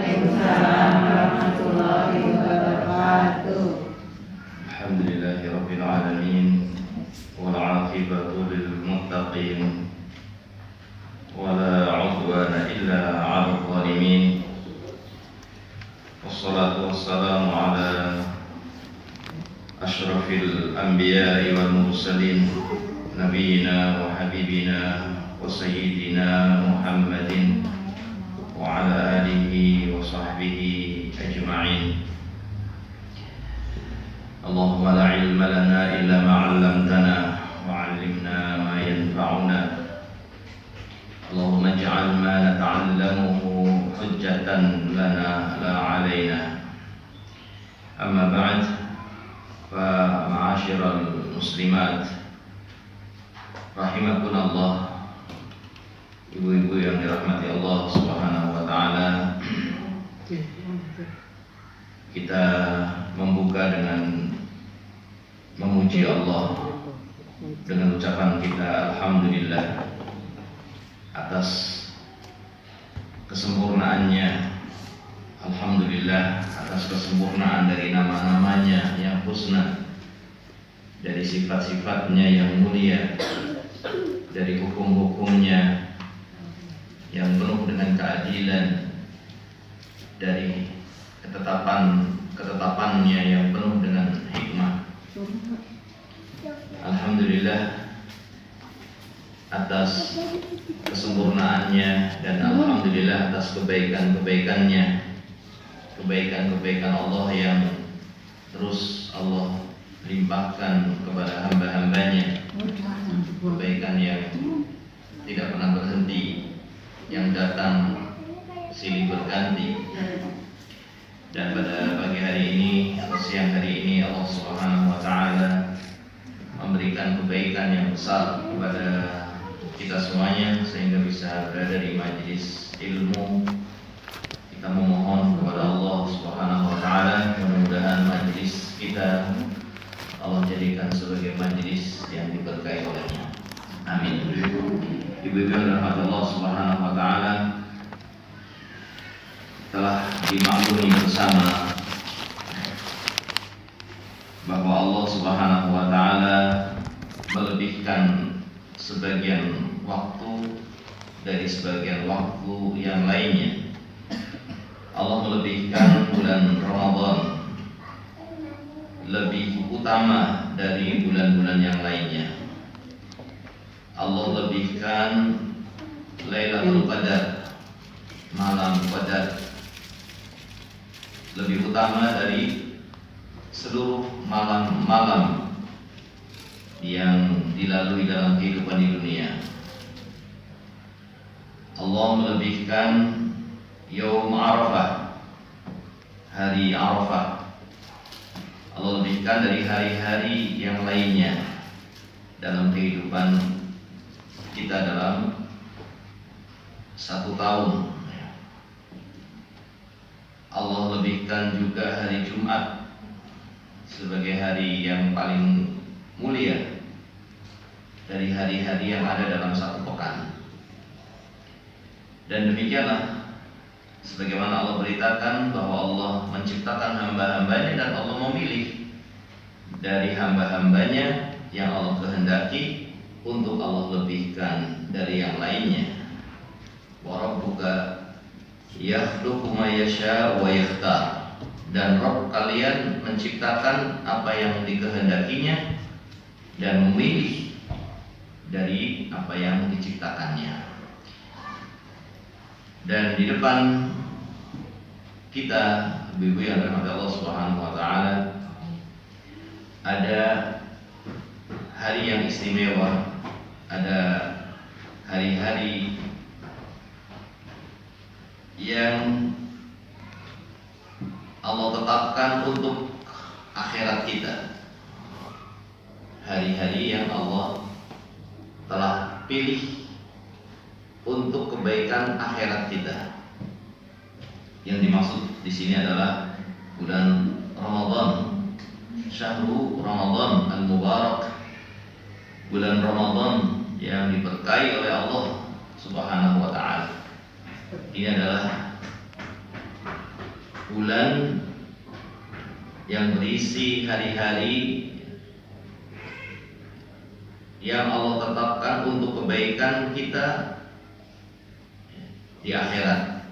Waalaikumsalam warahmatullahi wabarakatuh. Alhamdulillahirabbil alamin wal 'aqibatu lil muttaqin wala 'udwana illa 'alal zalimin. Wassalatu wassalamu ala asyrafil anbiya'i wal mursalin nabiyyina wa habibina wa sayyidina Muhammadin wa ala alihi wa sahbihi ajma'in. Allahumma la ilma lana illa ma 'allamtana wa 'allimna ma yanfa'una. Allahumma ij'al ma nata'allamuhu hujjatan lana la 'alaina. Amma ba'd, fa ma'asyiral muslimat rahimakumullah, ibu-ibu yang dirahmati Allah Subhanahu wa taala. Kita membuka dengan memuji Allah dengan ucapan kita alhamdulillah atas kesempurnaannya. Alhamdulillah atas kesempurnaan dari nama-namanya yang husna, dari sifat-sifatnya yang mulia, dari hukum-hukumnya yang penuh dengan keadilan, dari ketetapannya yang penuh dengan hikmah. Alhamdulillah atas kesempurnaannya, dan alhamdulillah atas kebaikan-kebaikannya, kebaikan-kebaikan Allah yang terus Allah limpahkan kepada hamba-hambanya, kebaikan yang tidak pernah berhenti, yang datang silih berganti. Dan pada pagi hari ini atau siang hari ini Allah Subhanahu wa taala memberikan kebaikan yang besar kepada kita semuanya sehingga bisa berada di majelis ilmu. Kita memohon kepada Allah Subhanahu wa taala mudah-mudahan majelis kita Allah jadikan sebagai majelis yang diberkahi olehnya. Amin. Ibu-ibu yang dirahmati Allah Subhanahu wa taala, telah dimaklumi bersama bahwa Allah Subhanahu wa taala melebihkan sebagian waktu dari sebagian waktu yang lainnya. Allah melebihkan bulan Ramadan lebih utama dari bulan-bulan yang lainnya. Allah lebihkan Lailatul Qadar, malam Qadar, lebih utama dari seluruh malam-malam yang dilalui dalam kehidupan di dunia. Allah melebihkan Yaum Arafah, hari Arafah. Allah lebihkan dari hari-hari yang lainnya dalam kehidupan kita dalam satu tahun. Allah lebihkan juga hari Jumat sebagai hari yang paling mulia dari hari-hari yang ada dalam satu pekan. Dan demikianlah sebagaimana Allah beritakan bahwa Allah menciptakan hamba-hambanya dan Allah memilih dari hamba-hambanya yang Allah kehendaki untuk Allah lebihkan dari yang lainnya. Wa rabbuka yakhluqu ma yasha wa yakhtar. Dan Rabb kalian menciptakan apa yang dikehendakinya dan memilih dari apa yang diciptakannya. Dan di depan kita, ibu-ibu yang dirahmati Allah Subhanahu wa taala, ada hari yang istimewa, ada hari-hari yang Allah tetapkan untuk akhirat kita. Hari-hari yang Allah telah pilih untuk kebaikan akhirat kita. Yang dimaksud di sini adalah bulan Ramadan, Syahrul Ramadan al-Mubarak, bulan Ramadan yang diberkahi oleh Allah Subhanahu wa taala. Ini adalah bulan yang berisi hari-hari yang Allah tetapkan untuk kebaikan kita di akhirat.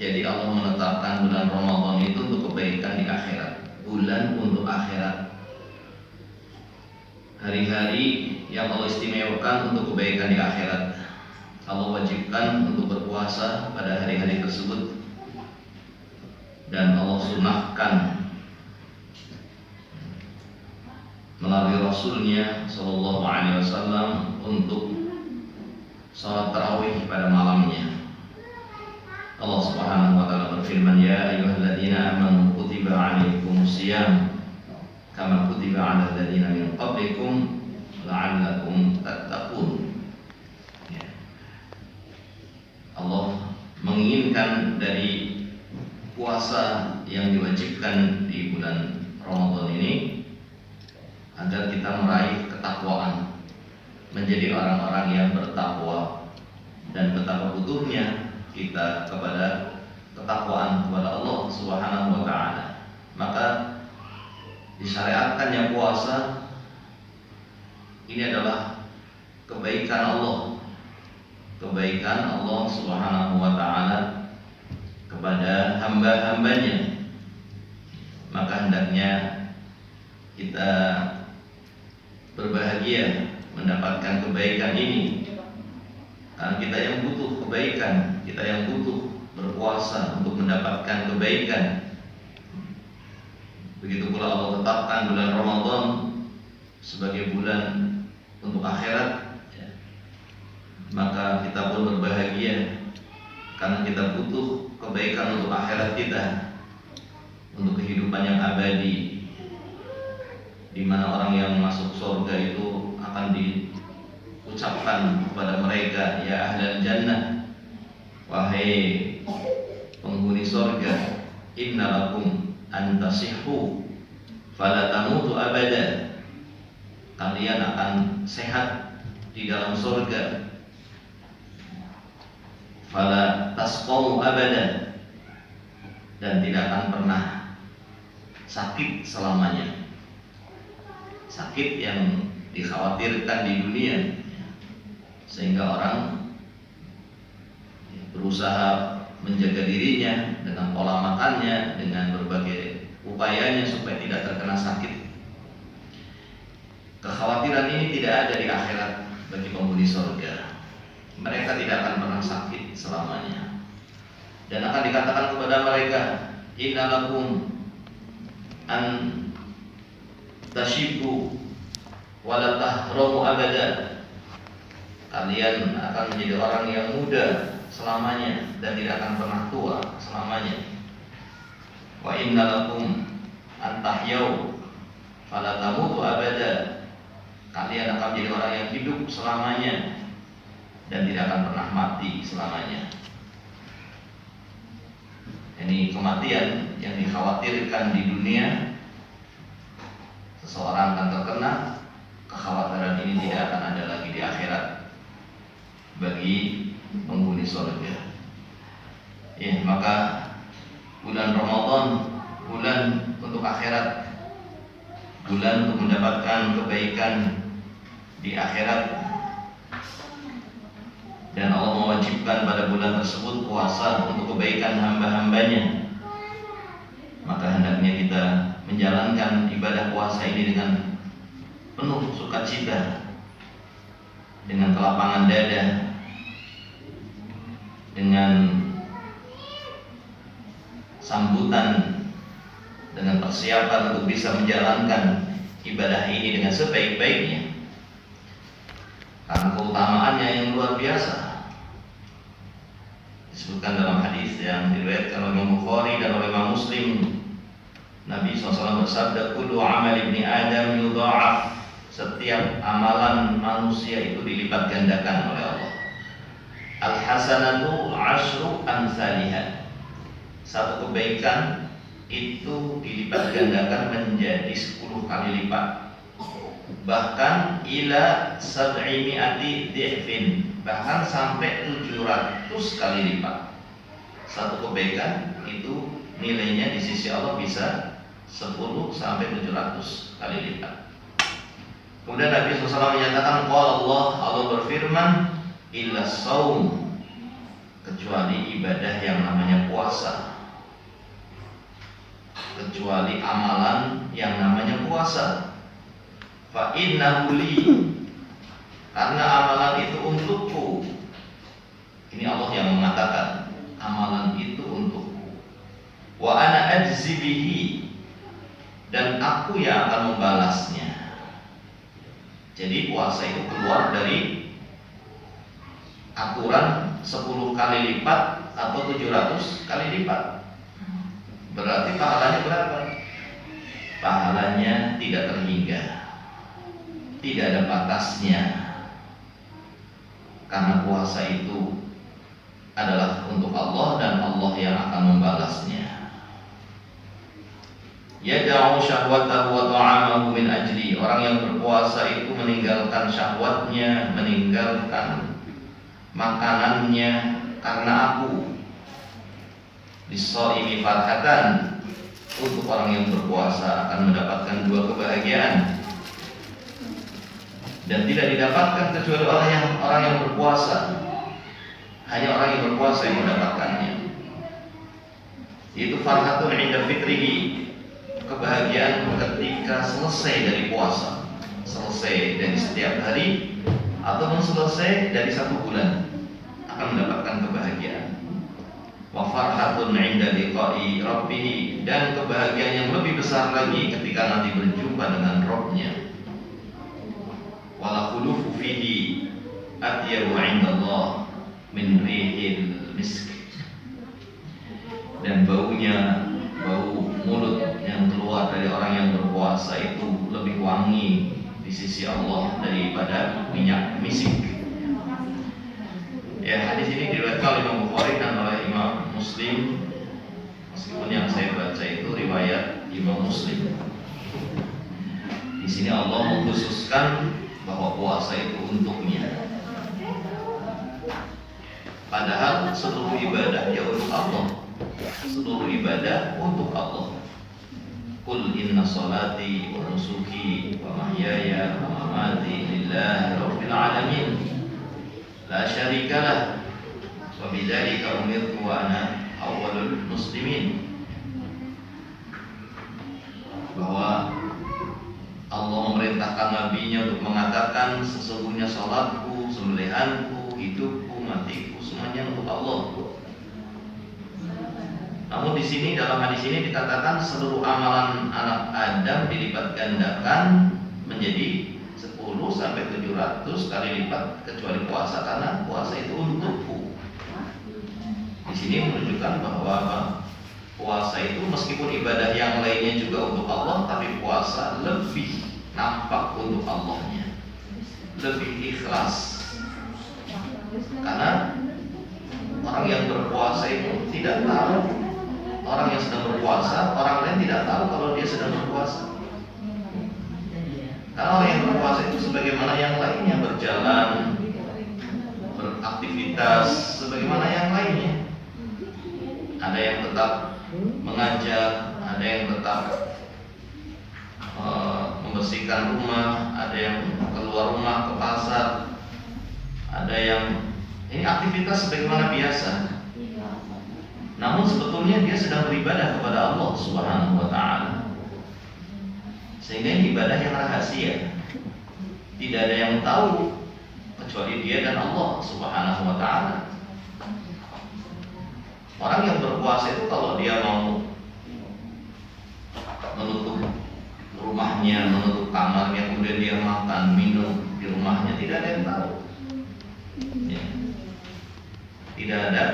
Jadi Allah menetapkan bulan Ramadan itu untuk kebaikan di akhirat, bulan untuk akhirat. Hari-hari yang Allah istimewakan untuk kebaikan di akhirat. Allah wajibkan untuk berpuasa pada hari-hari tersebut, dan Allah sunnahkan melalui Rasulnya Shallallahu Alaihi Wasallam untuk salat tarawih pada malamnya. Allah Subhanahu Wa Taala berfirman, Ya ayyuhalladzina amanu kutiba alaikumusiyam kama kutiba ala alladzina min qablikum la'allakum tattaqun. Allah menginginkan dari puasa yang diwajibkan di bulan Ramadan ini agar kita meraih ketakwaan, menjadi orang-orang yang bertakwa, dan betapa butuhnya kita kepada ketakwaan kepada Allah Subhanahu wa taala. Maka disyariatkannya puasa ini adalah kebaikan Allah, kebaikan Allah Subhanahu wa taala kepada hamba-hambanya. Maka hendaknya kita berbahagia mendapatkan kebaikan ini, karena kita yang butuh kebaikan, kita yang butuh berpuasa untuk mendapatkan kebaikan. Begitu pula Allah tetapkan bulan Ramadan sebagai bulan untuk akhirat, maka kita pun berbahagia karena kita butuh kebaikan untuk akhirat kita, untuk kehidupan yang abadi, di mana orang yang masuk surga itu akan diucapkan kepada mereka, ya ahlal jannah, wahai penghuni surga, innalakum antasihhu fala tamutu abada, kalian akan sehat di dalam surga, fala tasqamu abada, dan tidak akan pernah sakit selamanya. Sakit yang dikhawatirkan di dunia, sehingga orang berusaha menjaga dirinya dengan pola makannya, dengan berbagai upayanya supaya tidak terkena sakit. Kekhawatiran ini tidak ada di akhirat bagi penghuni surga. Mereka tidak akan pernah sakit selamanya, dan akan dikatakan kepada mereka, innalakum an tashibu wala tahramu abada, kalian akan menjadi orang yang muda selamanya dan tidak akan pernah tua selamanya. Wa innalakum an tahyau fala tamutu abada, kalian akan menjadi orang yang hidup selamanya dan tidak akan pernah mati selamanya. Ini kematian yang dikhawatirkan di dunia. Seseorang akan terkena, kekhawatiran ini tidak akan ada lagi di akhirat bagi penghuni surga. Ya, maka bulan Ramadan bulan untuk akhirat, bulan untuk mendapatkan kebaikan di akhirat, dan Allah mewajibkan pada bulan tersebut puasa untuk kebaikan hamba-hambanya. Maka hendaknya kita menjalankan ibadah puasa ini dengan penuh sukacita, dengan kelapangan dada, dengan sambutan, dengan persiapan untuk bisa menjalankan ibadah ini dengan sebaik-baiknya, karena keutamaannya yang luar biasa. Disebutkan dalam hadis yang diriwayatkan oleh Imam Bukhari dan oleh Imam Muslim, Nabi SAW bersabda, kullu amal ibni Adam yudha'af, setiap amalan manusia itu dilipat gandakan oleh Allah. Al-hasanatu asyru amsalihah, satu kebaikan itu dilipat gandakan menjadi 10 kali lipat, bahkan ila 700 dhi'fin, bahkan sampai 700 kali lipat. satu kebaikan itu nilainya di sisi Allah bisa 10 sampai 700 kali lipat. Kemudian Nabi SAW menyatakan, Allah berfirman, illa saum, kecuali ibadah yang namanya puasa, kecuali amalan yang namanya puasa. Fa innahu li, karena amalan itu untukku. Ini Allah yang mengatakan, amalan itu untukku. Wa ana ajzi bihi, dan aku yang akan membalasnya. Jadi puasa itu keluar dari aturan 10 kali lipat atau 700 kali lipat. Berarti pahalanya berapa? Pahalanya tidak terhingga, tidak ada batasnya. Karena puasa itu adalah untuk Allah dan Allah yang akan membalasnya. Yada'u syahwatahu wa ta'amahu min ajli. Orang yang berpuasa itu meninggalkan syahwatnya, meninggalkan makanannya karena aku. Lis-shaimi farhatan, untuk orang yang berpuasa akan mendapatkan 2 kebahagiaan. Dan tidak didapatkan kecuali orang yang berpuasa. Hanya orang yang berpuasa yang mendapatkannya. Itu farhatun 'inda fitrihi, kebahagiaan ketika selesai dari puasa, selesai dari setiap hari ataupun selesai dari 1 bulan, akan mendapatkan kebahagiaan. Wa farhatun 'inda liqa'i rabbih, dan kebahagiaan yang lebih besar lagi ketika nanti berjumpa dengan Rabb-Nya. Wala khulufu fihi atyabu 'inda Allah min rihil misk, dan baunya, bau mulut yang keluar dari orang yang berpuasa itu lebih wangi di sisi Allah daripada minyak misik. Ya, hadis ini diriwayatkan oleh Imam Bukhari dan oleh Imam Muslim. Meskipun yang saya baca itu riwayat Imam Muslim. Di sini Allah mengkhususkan bahwa puasa itu untuknya. Padahal seluruh ibadah ya untuk Allah. Seluruh ibadah untuk Allah. Qul inna salati wa nusuki wa mahyaya wa mamati lillahi rabbil alamin, la syarikalah, wa bidzalika umirtu wa ana awwalul muslimin. Bahwa Allah memerintahkan nabinya untuk mengatakan, sesungguhnya salatku, sembelihanku, hidupku, matiku, semuanya untuk Allah. Namun di sini dalam hadis ini dikatakan seluruh amalan anak Adam dilipat gandakan menjadi 10 sampai 700 kali lipat kecuali puasa, karena puasa itu untukku. Di sini menunjukkan bahwa puasa itu meskipun ibadah yang lainnya juga untuk Allah, tapi puasa lebih nampak untuk Allahnya, lebih ikhlas. Karena orang yang berpuasa itu tidak tahu, orang yang sedang berpuasa, orang lain tidak tahu kalau dia sedang berpuasa. Karena orang yang berpuasa itu sebagaimana yang lainnya, berjalan, beraktivitas sebagaimana yang lainnya. Ada yang tetap mengajar, ada yang tetap membersihkan rumah, ada yang keluar rumah ke pasar, ada yang ini aktivitas sebagaimana biasa. Namun sebetulnya dia sedang beribadah kepada Allah Subhanahu wa ta'ala. Sehingga ini ibadah yang rahasia, tidak ada yang tahu kecuali dia dan Allah Subhanahu wa ta'ala. Orang yang berpuasa itu kalau dia mau menutup rumahnya, menutup kamarnya, kemudian dia makan, minum di rumahnya, tidak ada yang tahu. Ya. Tidak ada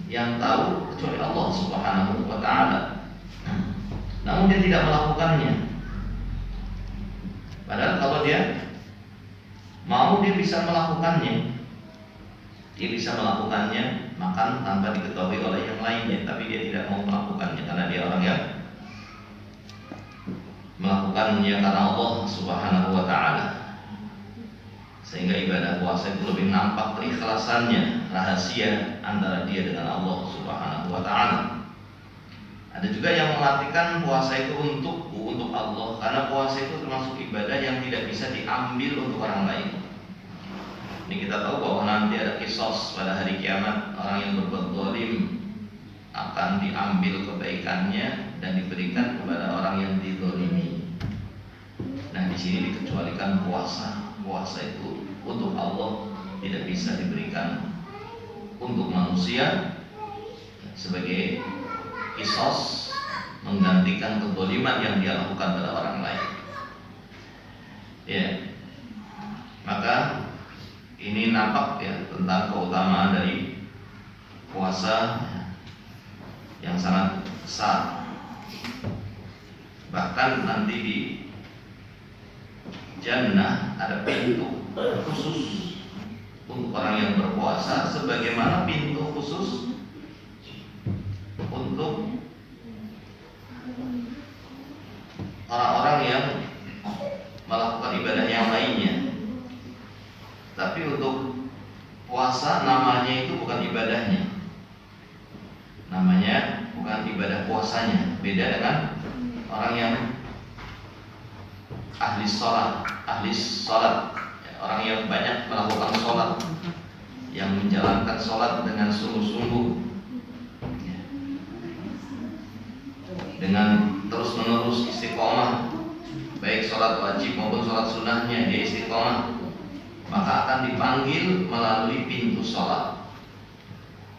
yang tahu kecuali Allah Subhanahu wa ta'ala. Namun dia tidak melakukannya. Padahal kalau dia mau, dia bisa melakukannya. Dia bisa melakukannya, makan tanpa diketahui oleh yang lainnya, tapi dia tidak mau melakukannya karena dia orang yang melakukannya karena Allah Subhanahu wa ta'ala. Sehingga ibadah puasa itu lebih nampak keikhlasannya, rahasia antara dia dengan Allah Subhanahu wa taala. Ada juga yang mengartikan puasa itu untuk Allah, karena puasa itu termasuk ibadah yang tidak bisa diambil untuk orang lain. Ini kita tahu bahwa nanti ada kisos pada hari kiamat, orang yang berbuat zalim akan diambil kebaikannya dan diberikan kepada orang yang dizalimi. Nah, di sini dikecualikan puasa. Puasa itu untuk Allah, tidak bisa diberikan untuk manusia sebagai kisos menggantikan kezaliman yang dia lakukan pada orang lain. Ya, maka ini nampak ya tentang keutamaan dari puasa yang sangat besar. Bahkan nanti di Jannah ada pintu khusus untuk orang yang berpuasa, sebagaimana pintu khusus untuk orang-orang yang melakukan ibadah yang lainnya. Tapi untuk puasa namanya itu bukan ibadahnya, namanya bukan ibadah puasanya. Beda dengan orang yang ahli sholat, orang yang banyak melakukan sholat, yang menjalankan sholat dengan sungguh-sungguh, dengan terus-menerus istiqomah, baik sholat wajib maupun sholat sunnahnya dia istiqomah, maka akan dipanggil melalui pintu sholat.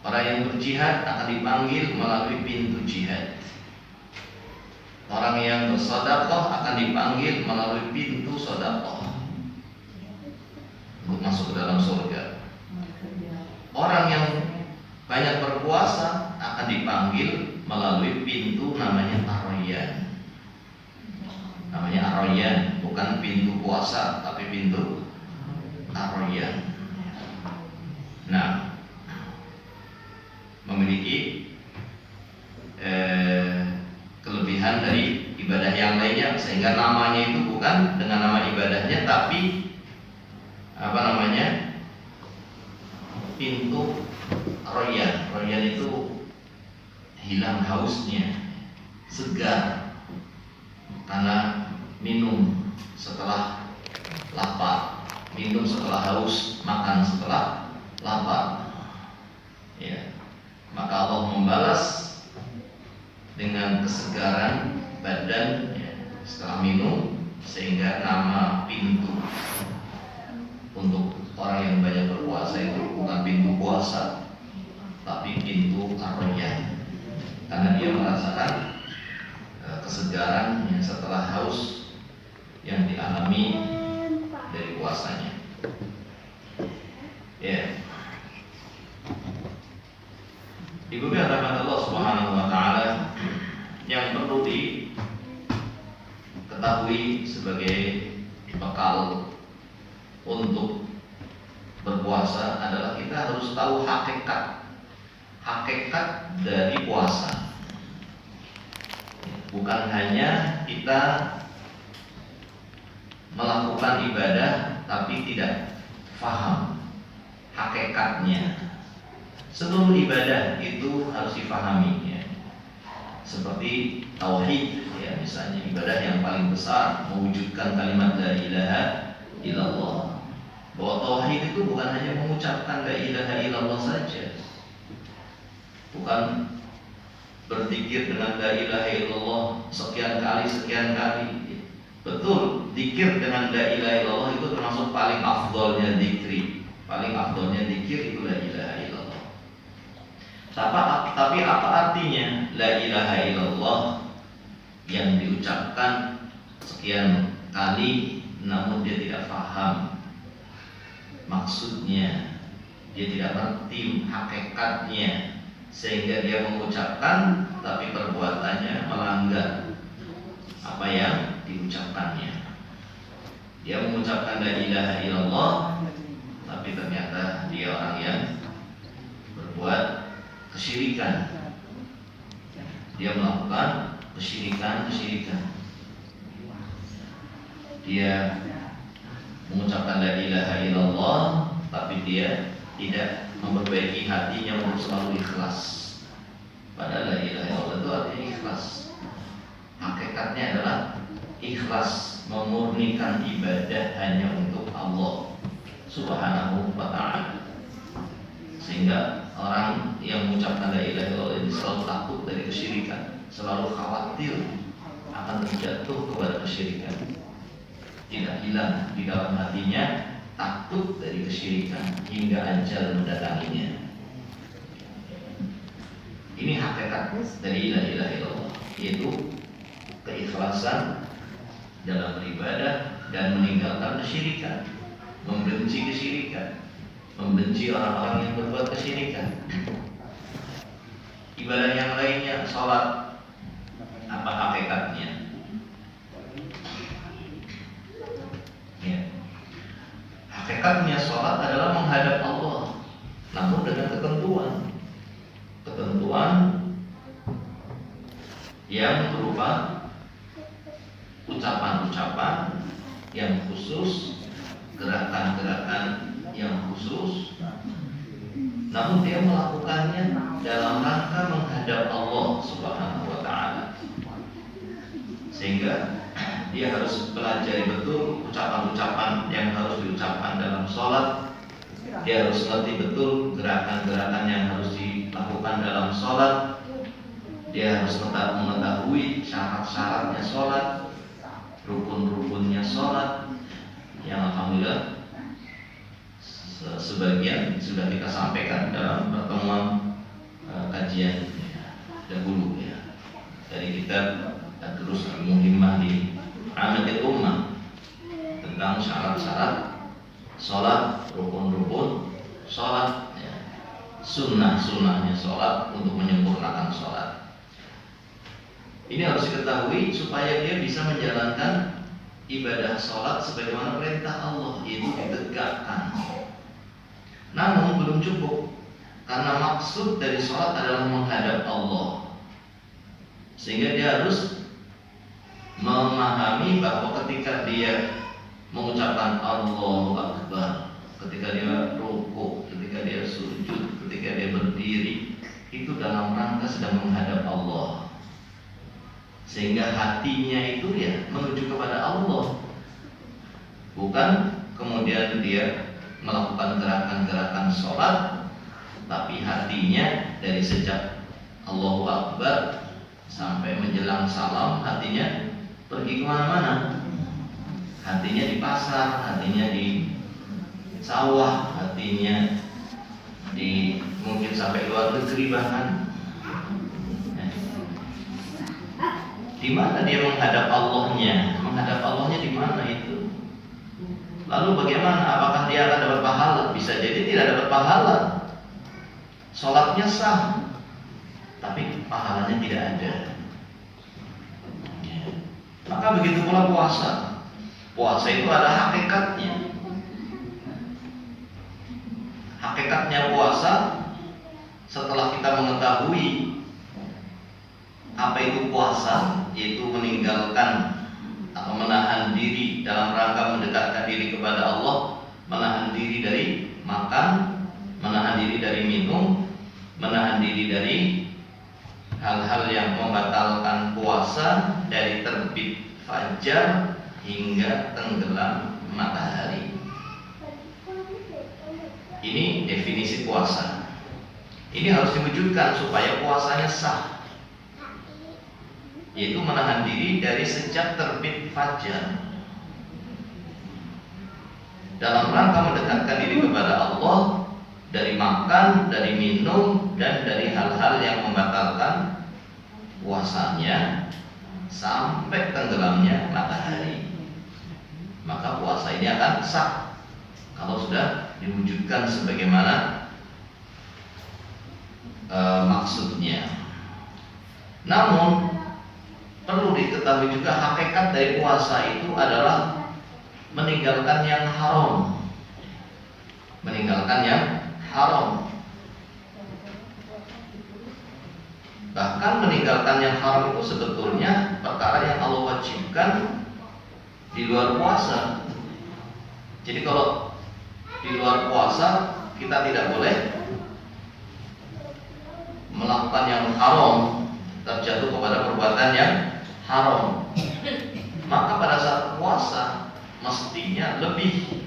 Orang yang berjihad akan dipanggil melalui pintu jihad. Orang yang bersedekah akan dipanggil melalui pintu sedekah untuk masuk ke dalam surga. Orang yang banyak berpuasa akan dipanggil melalui pintu namanya Ar-Rayyan. Namanya Ar-Rayyan, bukan pintu puasa tapi pintu Ar-Rayyan. Nah, memiliki kelebihan dari ibadah yang lainnya, sehingga namanya itu bukan dengan nama ibadahnya, tapi pintu Rayyan. Rayyan itu hilang hausnya, segar karena minum setelah lapar, minum setelah haus, makan setelah lapar. Ya, maka Allah membalas dengan kesegaran badan ya, setelah minum, sehingga nama pintu untuk orang yang banyak berpuasa itu bukan pintu puasa tapi pintu Ar-Rayyan, karena dia merasakan kesegaran yang setelah haus yang dialami dari puasanya. Ya, Ibu rahmat Allah Subhanahu wa taala, yang perlu diketahui sebagai bekal untuk berpuasa adalah kita harus tahu hakikat dari puasa. Bukan hanya kita melakukan ibadah tapi tidak paham hakikatnya. Seluruh ibadah itu harus difahami ya. Seperti tauhid ya, misalnya ibadah yang paling besar mewujudkan kalimat la ilaha illallah. Bahwa tauhid itu bukan hanya mengucapkan la ilaha illallah saja, bukan berzikir dengan la ilaha illallah sekian kali. Betul, zikir dengan la ilaha illallah itu termasuk paling afdolnya zikri. Paling afdolnya zikir itu la ilaha illallah. Tapi apa artinya la ilaha illallah yang diucapkan sekian kali namun dia tidak paham maksudnya, dia tidak ngerti hakikatnya, sehingga dia mengucapkan tapi perbuatannya melanggar apa yang diucapkannya. Dia mengucapkan la ilaha illallah tapi ternyata dia orang yang berbuat kesyirikan. Dia melakukan kesyirikan. Dia mengucapkan la ilaha illallah tapi dia tidak memperbaiki hatinya untuk selalu ikhlas. Padahal la ilaha illallah itu artinya ikhlas. Hakikatnya adalah ikhlas, memurnikan ibadah hanya untuk Allah Subhanahu wa ta'ala. Sehingga orang yang mengucapkan la ilaha illallah ini selalu takut dari kesyirikan, selalu khawatir akan terjatuh kepada kesyirikan. Tidak hilang di dalam hatinya takut dari kesyirikan hingga ajal mendatanginya. Ini hakikat dari la ilaha illallah, yaitu keikhlasan dalam beribadah dan meninggalkan kesyirikan, membenci kesyirikan, membenci orang-orang yang berbuat kesyirikan. Ibadah yang lainnya, sholat, apa hakikatnya? Ya. Hakikatnya sholat adalah menghadap Allah, namun dengan ketentuan yang berupa ucapan-ucapan yang khusus, gerakan-gerakan yang khusus, namun dia melakukannya dalam rangka menghadap Allah Subhanahu wa ta'ala. Sehingga dia harus pelajari betul ucapan-ucapan yang harus diucapkan dalam sholat. Dia harus ngerti betul gerakan-gerakan yang harus dilakukan dalam sholat. Dia harus mengetahui syarat-syaratnya sholat, rukun-rukunnya sholat, yang alhamdulillah sebagian sudah kita sampaikan dalam pertemuan kajian dahulu ya, dari kitab Ad-Durus Al-Muhimmah di Amatil Ummah tentang syarat-syarat sholat, rukun-rukun sholat ya, sunnah-sunnahnya sholat untuk menyempurnakan sholat. Ini harus diketahui supaya dia bisa menjalankan ibadah sholat sebagaimana perintah Allah, yaitu ditegakkan. Namun belum cukup, karena maksud dari sholat adalah menghadap Allah. Sehingga dia harus memahami bahwa ketika dia mengucapkan Allahu Akbar, ketika dia rukuk, ketika dia sujud, ketika dia berdiri, itu dalam rangka sedang menghadap Allah. Sehingga hatinya itu ya menuju kepada Allah, bukan kemudian dia melakukan gerakan-gerakan sholat, tapi hatinya dari sejak Allahu Akbar sampai menjelang salam, hatinya pergi kemana-mana. Hatinya di pasar, hatinya di sawah, hatinya di mungkin sampai luar negeri bahkan. Di mana dia menghadap Allahnya? Menghadap Allahnya di mana itu? Lalu bagaimana? Apakah dia akan dapat pahala? Bisa jadi tidak dapat pahala. Sholatnya sah, tapi pahalanya tidak ada. Maka begitu pula puasa. Puasa itu ada hakikatnya. Hakikatnya puasa, setelah kita mengetahui apa itu puasa, yaitu meninggalkan atau menahan diri dalam rangka mendekatkan diri kepada Allah, menahan diri dari makan, menahan diri dari minum, menahan diri dari hal-hal yang membatalkan puasa dari terbit fajar hingga tenggelam matahari. Ini definisi puasa. Ini harus diwujudkan supaya puasanya sah, yaitu menahan diri dari sejak terbit fajar dalam rangka mendekatkan diri kepada Allah dari makan, dari minum, dan dari hal-hal yang membatalkan puasanya sampai tenggelamnya matahari. Maka puasa ini akan sah kalau sudah diwujudkan sebagaimana maksudnya. Namun perlu diketahui juga hakikat dari puasa itu adalah meninggalkan yang haram. Meninggalkan yang haram. Bahkan meninggalkan yang haram itu sebetulnya perkara yang Allah wajibkan di luar puasa. Jadi kalau di luar puasa kita tidak boleh melakukan yang haram, terjatuh kepada perbuatan yang haram, maka pada saat puasa mestinya lebih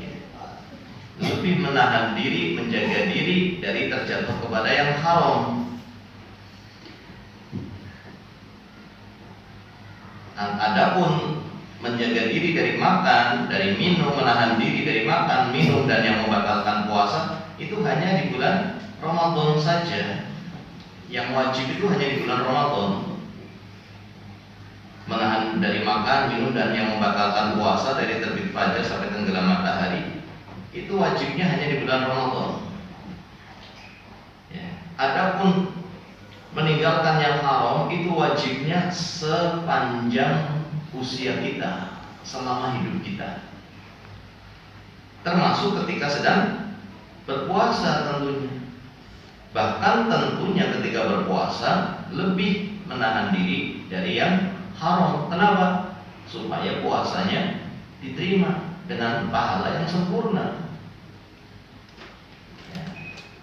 menahan diri, menjaga diri dari terjatuh kepada yang haram. Adapun menjaga diri dari makan, dari minum, menahan diri dari makan, minum, dan yang membatalkan puasa itu hanya di bulan Ramadan saja. Yang wajib itu hanya di bulan Ramadan. Menahan dari makan, minum, dan yang membatalkan puasa dari terbit fajar sampai tenggelam matahari itu wajibnya hanya di bulan Ramadan. Ya. Adapun meninggalkan yang haram itu wajibnya sepanjang usia kita, selama hidup kita, termasuk ketika sedang berpuasa tentunya. Bahkan tentunya ketika berpuasa lebih menahan diri dari yang haram. Kenapa? Supaya puasanya diterima dengan pahala yang sempurna.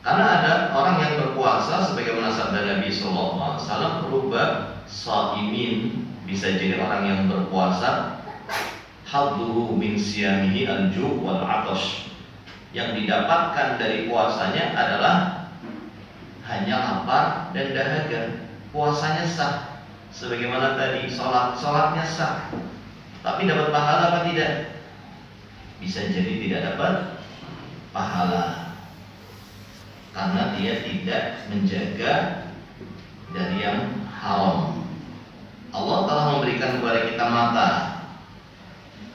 Karena ada orang yang berpuasa sebagaimana sabda Nabi sallallahu alaihi wasallam, "Rubba shaimin", bisa jadi orang yang berpuasa hadduhu min siyamihi al-ju' wal 'atash. Yang didapatkan dari puasanya adalah hanya lapar dan dahaga. Puasanya sah. Sebagaimana tadi salatnya sah. Tapi dapat pahala apa tidak? Bisa jadi tidak dapat pahala, karena dia tidak menjaga dari yang haram. Allah telah memberikan kepada kita mata,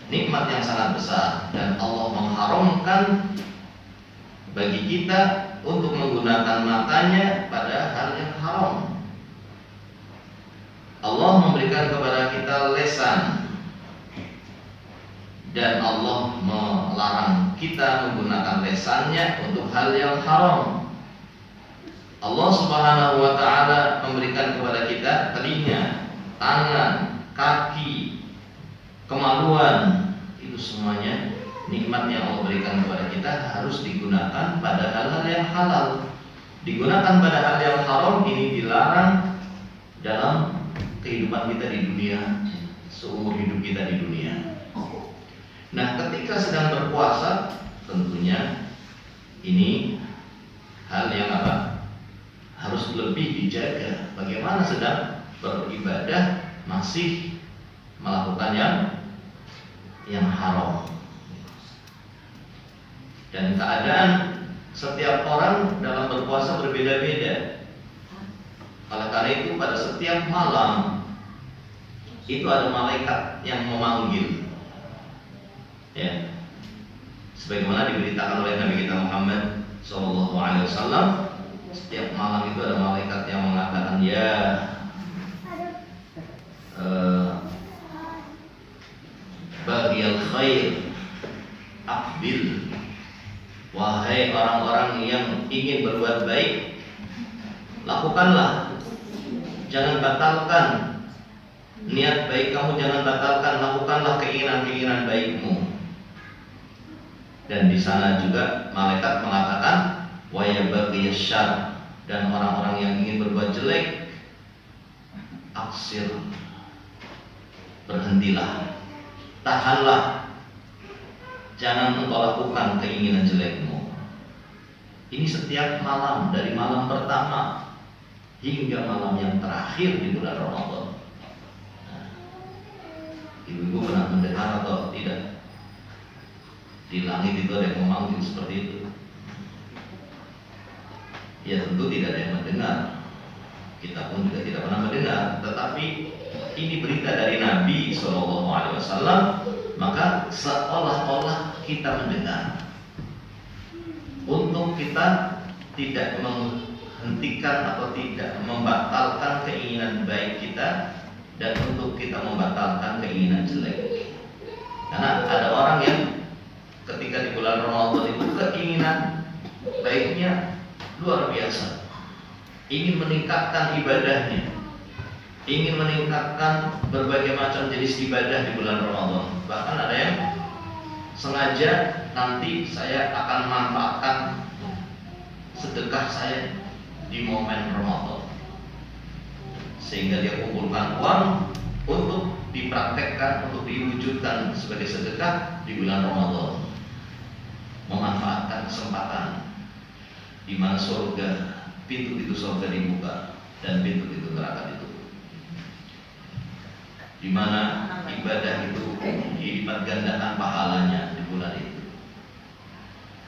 nikmat yang sangat besar, dan Allah mengharamkan bagi kita untuk menggunakan matanya pada hal yang haram. Allah memberikan kepada kita lisan, dan Allah melarang kita menggunakan lisannya untuk hal yang haram. Allah Subhanahu wa ta'ala memberikan kepada kita telinga, tangan, kaki, kemaluan. Itu semuanya nikmat yang Allah berikan kepada kita harus digunakan pada hal-hal yang halal. Digunakan pada hal yang haram ini dilarang dalam kehidupan kita di dunia, seumur hidup kita di dunia. Nah, ketika sedang berpuasa tentunya ini hal yang harus lebih dijaga. Bagaimana sedang beribadah masih melakukan yang haram. Dan keadaan setiap orang dalam berpuasa berbeda-beda. Oleh karena itu pada setiap malam itu ada malaikat yang memanggil. Ya. Sebagaimana diberitakan oleh Nabi kita Muhammad SAW, setiap malam itu ada malaikat yang mengatakan, ya baghiyal khair aqbil, wahai orang-orang yang ingin berbuat baik, lakukanlah, jangan batalkan niat baik kamu, jangan batalkan, lakukanlah keinginan-keinginan baikmu. Dan di sana juga malaikat mengatakan, wa ya baghiyasy syarr, dan orang-orang yang ingin berbuat jelek, aksir, berhentilah, tahanlah, jangan engkau lakukan keinginan jelekmu. Ini setiap malam, dari malam pertama hingga malam yang terakhir di bulan Ramadan. Nah, ibu-ibu pernah mendengar atau tidak? Di langit itu ada yang memanggil seperti itu. Ya tentu tidak ada yang mendengar. Kita pun juga tidak pernah mendengar. Tetapi ini berita dari Nabi SAW, maka seolah-olah kita mendengar. Untuk kita tidak menghentikan atau tidak membatalkan keinginan baik kita, dan untuk kita membatalkan keinginan jelek. Karena ada orang yang ketika di bulan Ramadan itu keinginan baiknya luar biasa, ingin meningkatkan ibadahnya, ingin meningkatkan berbagai macam jenis ibadah di bulan Ramadan. Bahkan ada yang sengaja, nanti saya akan manfaatkan sedekah saya di momen Ramadan. sehingga dia kumpulkan uang untuk dipraktekkan, untuk diwujudkan sebagai sedekah di bulan Ramadan. Memanfaatkan kesempatan di mana surga, pintu-pintu surga dibuka dan pintu-pintu neraka ditutup, di mana ibadah itu dilipat gandakan pahalanya di bulan itu.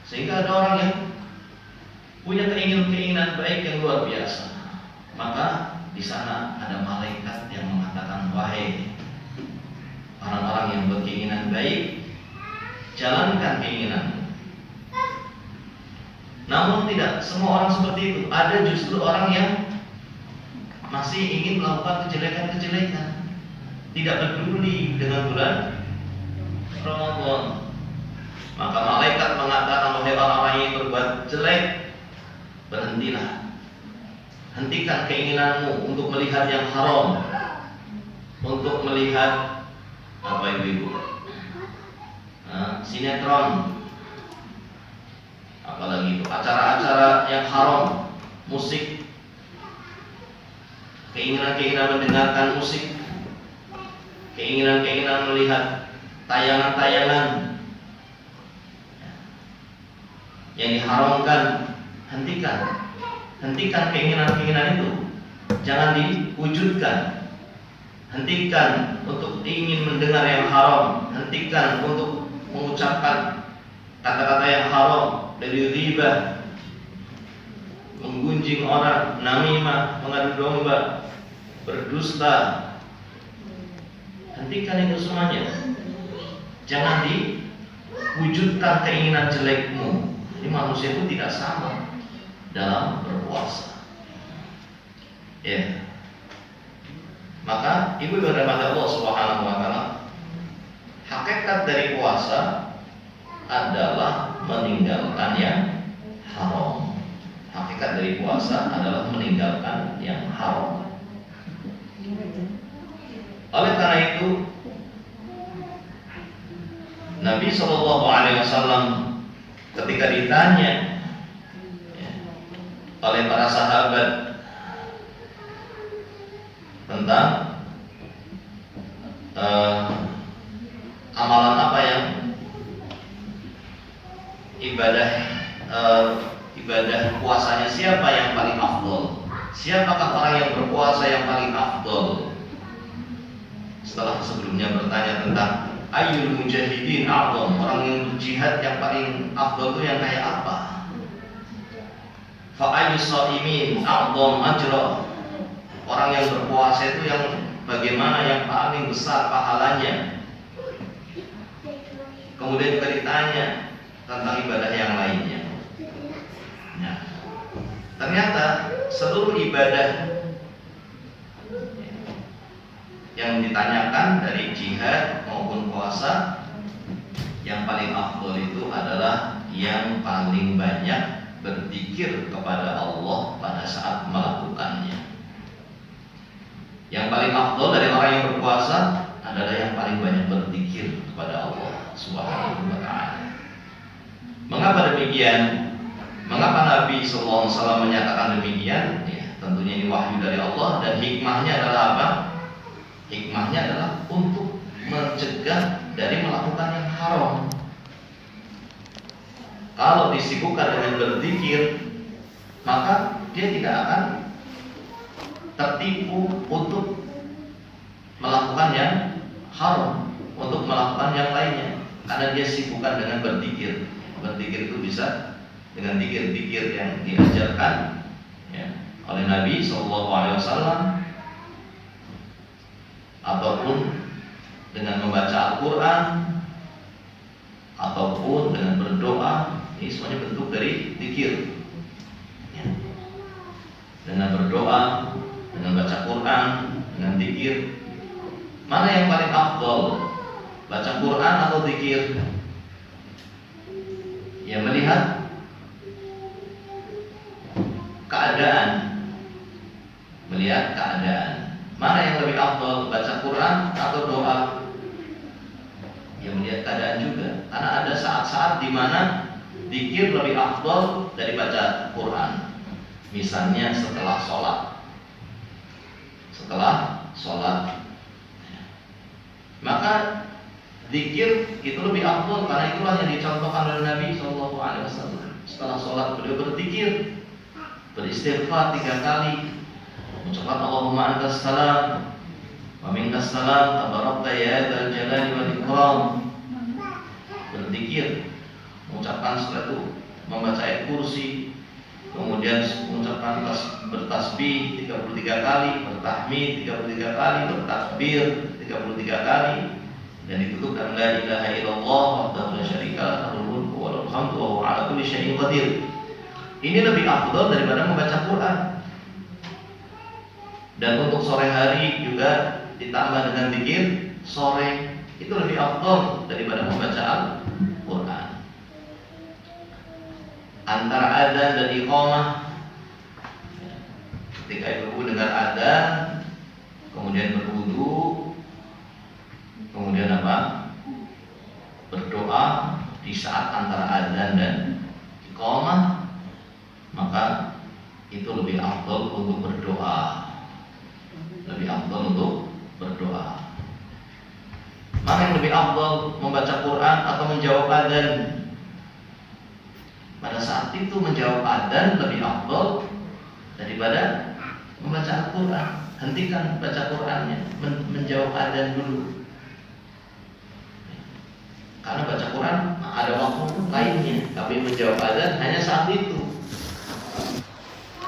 Sehingga ada orang yang punya keinginan baik yang luar biasa, maka di sana ada malaikat yang mengatakan, wahai orang-orang yang berkeinginan baik, jalankan keinginanmu. Namun tidak semua orang seperti itu. Ada justru orang yang masih ingin melakukan kejelekan-kejelekan, tidak peduli dengan bulan Ramadan. Maka malaikat mengatakan, wahai orang-orang yang berbuat jelek, berhentilah. Hentikan keinginanmu untuk melihat yang haram, untuk melihat apa ibu-ibu, sinetron, apalagi itu acara-acara yang haram, musik, keinginan-keinginan mendengarkan musik, keinginan-keinginan melihat tayangan-tayangan yang diharamkan. Hentikan keinginan-keinginan itu, jangan diwujudkan. Hentikan untuk ingin mendengar yang haram, hentikan untuk mengucapkan kata-kata yang haram, dari riba, menggunjing orang, namimah, mengadu domba, berdusta. Hentikan itu semuanya. Jangan diwujudkan keinginan jelekmu. Ini manusia itu tidak sama dalam berpuasa. Ya. Maka ibu berdoa Allah Subhanahu wa taala, hakikat dari puasa adalah meninggalkan yang haram. Hakikat dari puasa adalah meninggalkan yang haram. Oleh karena itu, Nabi Shallallahu Alaihi Wasallam ketika ditanya oleh para sahabat tentang amalan apa yang ibadah puasanya siapa yang paling afdol? Siapakah orang yang berpuasa yang paling afdol? Setelah sebelumnya bertanya tentang ayyul mujahidin a'dham, orang yang berjihad yang paling afdol itu yang kayak apa? Fa ayyus shaimin a'dham ajra, orang yang berpuasa itu yang bagaimana yang paling besar pahalanya? Kemudian juga ditanya tentang ibadah yang lainnya. Nah, ternyata seluruh ibadah yang ditanyakan dari jihad maupun puasa, yang paling afdol itu adalah yang paling banyak berzikir kepada Allah pada saat melakukannya. Yang paling afdol dari orang yang berpuasa adalah yang paling banyak berzikir kepada Allah Subhanahu wa taala. Mengapa demikian? Mengapa Nabi sallallahu alaihi wasallam menyatakan demikian? Ya, tentunya ini wahyu dari Allah, dan hikmahnya adalah apa? Hikmahnya adalah untuk mencegah dari melakukan yang haram. Kalau disibukkan dengan berzikir, maka dia tidak akan tertipu untuk melakukan yang haram, untuk melakukan yang lainnya, karena dia sibukkan dengan berzikir. Berzikir itu bisa dengan zikir-zikir yang diajarkan ya, oleh Nabi SAW, ataupun dengan membaca Al-Quran, ataupun dengan berdoa. Ini semuanya bentuk dari zikir ya. Dengan berdoa, dengan baca Quran, dengan zikir, mana yang paling afdol? Baca Quran atau zikir? Ya, melihat keadaan, mana yang lebih afdol, baca Quran atau doa? Ya, melihat keadaan juga, karena ada saat-saat di mana zikir lebih afdol dari baca Quran. Misalnya setelah sholat setelah sholat. Maka zikir itu lebih afdal karena itulah yang dicontohkan oleh Nabi SAW. Setelah sholat beliau berzikir, beristighfar 3 kali, mengucapkan Allahumma antas salam wa minkas salam tabarakta ya dzal jalali wal ikram. Berzikir, mengucapkan setelah itu membaca ayat kursi, kemudian mengucapkan bertasbih 33 kali, bertahmid 33 kali, bertakbir 33 kali, dan ditutup dengan la ilaha illallah wahdahu la syarika lah lahul mulku wa lahul hamdu wa huwa ala kulli syai'in qadir. Ini lebih afdal daripada membaca Quran. Dan untuk sore hari juga ditambah dengan zikir sore, itu lebih afdal daripada membaca Al-Quran. Antara adzan dan iqamah, ketika ibu dengar adzan, kemudian berwudu, kemudian apa? Berdoa di saat antara adzan dan iqamah, maka itu lebih afdal untuk berdoa. Lebih afdal untuk berdoa. Mana yang lebih afdal, membaca Quran atau menjawab adzan? Pada saat itu menjawab adzan lebih afdal daripada membaca Al-Quran. Hentikan baca Qurannya, menjawab adzan dulu. Karena baca Quran ada waktu lainnya, tapi menjawab adzan hanya saat itu.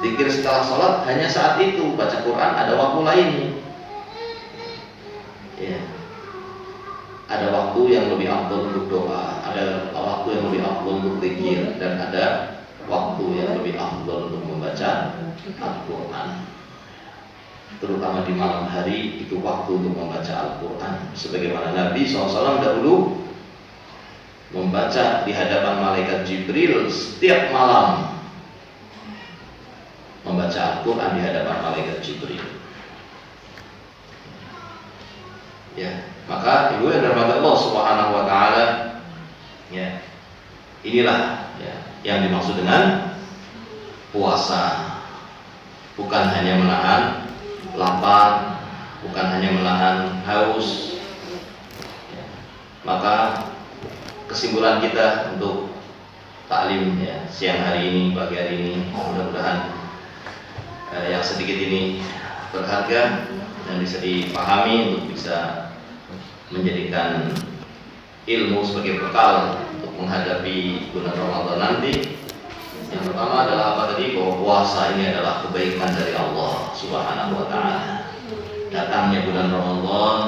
Zikir setelah sholat hanya saat itu, baca Quran ada waktu lainnya. Ya. Ada waktu yang lebih afdal untuk doa, ada waktu yang lebih afdal untuk zikir, dan ada waktu yang lebih afdal untuk membaca Al-Quran. Terutama di malam hari itu waktu untuk membaca Al-Quran. Sebagaimana Nabi SAW dahulu membaca di hadapan malaikat Jibril setiap malam, membaca Al-Quran di hadapan malaikat Jibril. Ya, maka ibu yang dirahmati Allah Subhanahu wa taala, ya, inilah ya yang dimaksud dengan puasa. Bukan hanya menahan lapar, bukan hanya menahan haus. Ya, maka kesimpulan kita untuk taklim ya siang hari ini, pagi hari ini, mudah-mudahan yang sedikit ini berharga dan bisa dipahami untuk bisa menjadikan ilmu sebagai bekal untuk menghadapi bulan Ramadan nanti. Yang pertama adalah apa tadi? Bahwa puasa ini adalah kebaikan dari Allah Subhanahu wa taala. Datangnya bulan Ramadan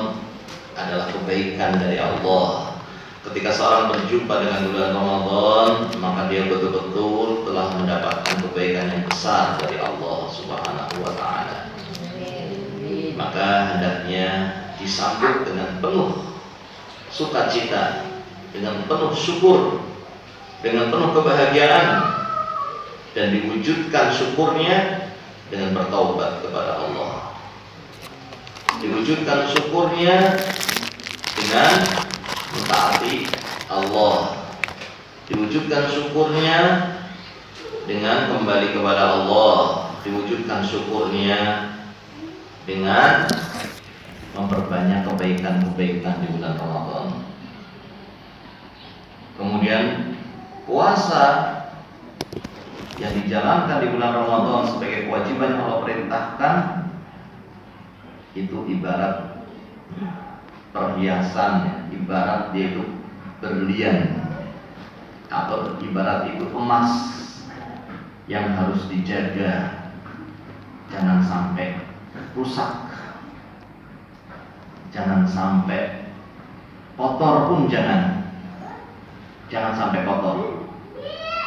adalah kebaikan dari Allah. Ketika seorang berjumpa dengan bulan Ramadan, maka dia betul-betul telah mendapatkan kebaikan yang besar dari Allah Subhanahu wa taala. Maka hendaknya disambut dengan penuh sukacita, dengan penuh syukur, dengan penuh kebahagiaan, dan diwujudkan syukurnya dengan bertaubat kepada Allah. Diwujudkan syukurnya dengan mentaati Allah. Diwujudkan syukurnya dengan kembali kepada Allah. Diwujudkan syukurnya dengan memperbanyak kebaikan-kebaikan di bulan Ramadan. Kemudian puasa yang dijalankan di bulan Ramadan sebagai kewajiban yang Allah perintahkan itu ibarat perhiasan, ibarat dia itu berlian, atau ibarat itu emas yang harus dijaga, jangan sampai rusak, jangan sampai kotor pun jangan sampai kotor,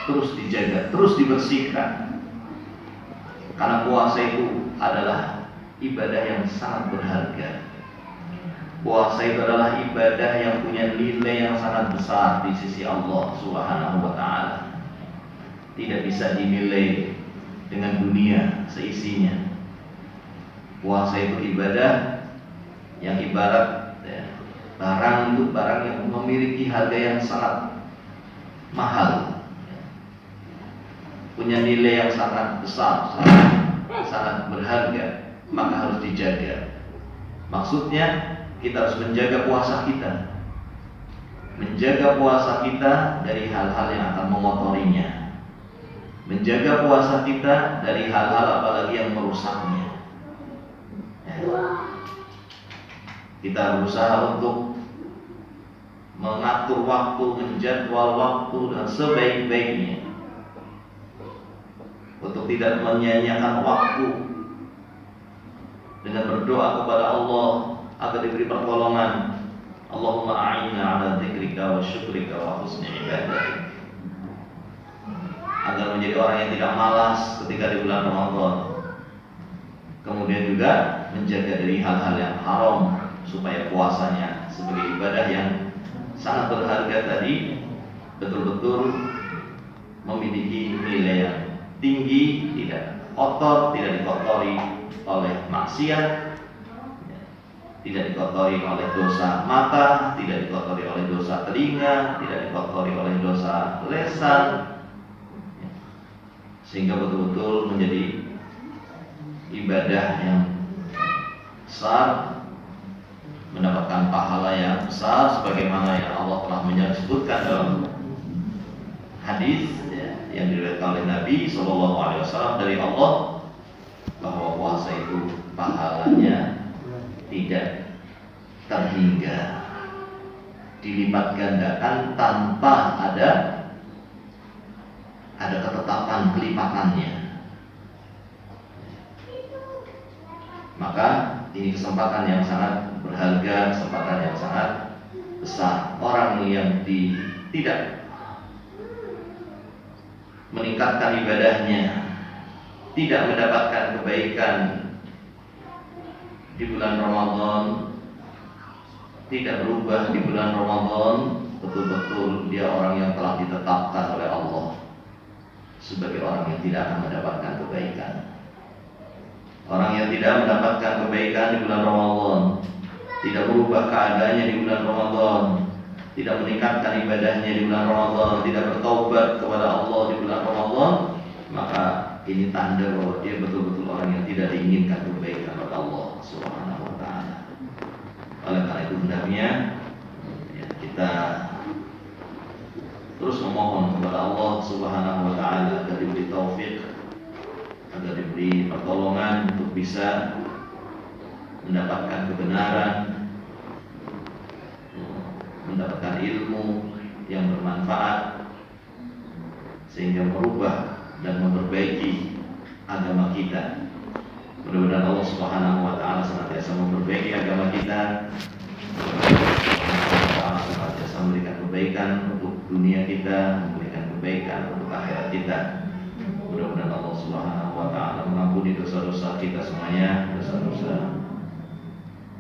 terus dijaga, terus dibersihkan, karena puasa itu adalah ibadah yang sangat berharga. Puasa itu adalah ibadah yang punya nilai yang sangat besar di sisi Allah Subhanahu wa taala. Tidak bisa dinilai dengan dunia seisinya. Puasa itu ibadah yang ibarat ya, barang yang memiliki harga yang sangat mahal, ya, punya nilai yang sangat besar, sangat berharga. maka harus dijaga. Maksudnya kita harus menjaga puasa kita, menjaga puasa kita dari hal-hal yang akan mengotorinya, menjaga puasa kita dari hal-hal apalagi yang merusaknya. Kita berusaha untuk mengatur waktu, menjadwal waktu dan sebaik-baiknya, untuk tidak menyia-nyiakan waktu, dengan berdoa kepada Allah agar diberi pertolongan. Allahumma a'inna ala dzikrika wa syukrika wa husni ibadatik, agar menjadi orang yang tidak malas ketika di bulan Ramadan. Kemudian juga menjaga dari hal-hal yang haram, supaya puasanya sebagai ibadah yang sangat berharga tadi betul-betul memiliki nilai yang tinggi, tidak kotor, tidak dikotori oleh maksiat, tidak dikotori oleh dosa mata, tidak dikotori oleh dosa telinga, tidak dikotori oleh dosa lisan, sehingga betul-betul menjadi ibadah yang besar, mendapatkan pahala yang besar, sebagaimana yang Allah telah menyebutkan dalam hadis yang diriwayatkan oleh Nabi SAW dari Allah, bahwa puasa itu pahalanya tidak terhingga, dilipat gandakan tanpa ada ketetapan kelipatannya. Maka ini kesempatan yang sangat berharga, kesempatan yang sangat besar. Orang yang tidak meningkatkan ibadahnya, tidak mendapatkan kebaikan di bulan Ramadan, tidak berubah di bulan Ramadan, betul-betul dia orang yang telah ditetapkan oleh Allah sebagai orang yang tidak akan mendapatkan kebaikan. Orang yang tidak mendapatkan kebaikan di bulan Ramadan, tidak berubah keadaannya di bulan Ramadan, tidak meningkatkan ibadahnya di bulan Ramadan, tidak bertaubat kepada Allah di bulan Ramadan, maka ini tanda bahwa dia betul-betul orang yang tidak diinginkan kebaikan oleh Allah Subhanahu wa taala. Oleh karena itu hendaknya kita terus memohon kepada Allah Subhanahu wa taala agar diberi taufik, agar diberi pertolongan untuk bisa mendapatkan kebenaran, mendapatkan ilmu yang bermanfaat, sehingga merubah dan memperbaiki agama kita. Mudah-mudahan Allah Subhanahu wa taala senantiasa memperbaiki agama kita, senantiasa memberikan kebaikan untuk dunia kita, memberikan kebaikan untuk akhirat kita. Mudah-mudahan Allah Subhanahu wa taala mengampuni dosa-dosa kita semuanya, dosa-dosa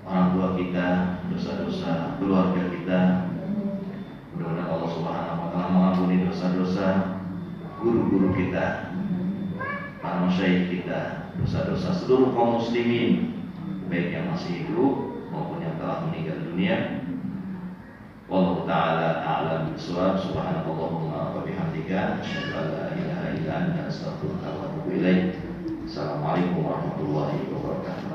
orang tua kita, dosa-dosa keluarga kita. Mudah-mudahan Allah Subhanahu wa taala mengampuni dosa-dosa guru-guru kita, para masyayikh kita, dosa-dosa seluruh kaum muslimin, baik yang masih hidup maupun yang telah meninggal dunia. Wallahu ta'ala a'lam bishawab. Subhanallahumma wa bihamdika, asyhadu an la ilaha illa anta, astaghfiruka wa atubu ilaik. Assalamualaikum warahmatullahi wabarakatuh.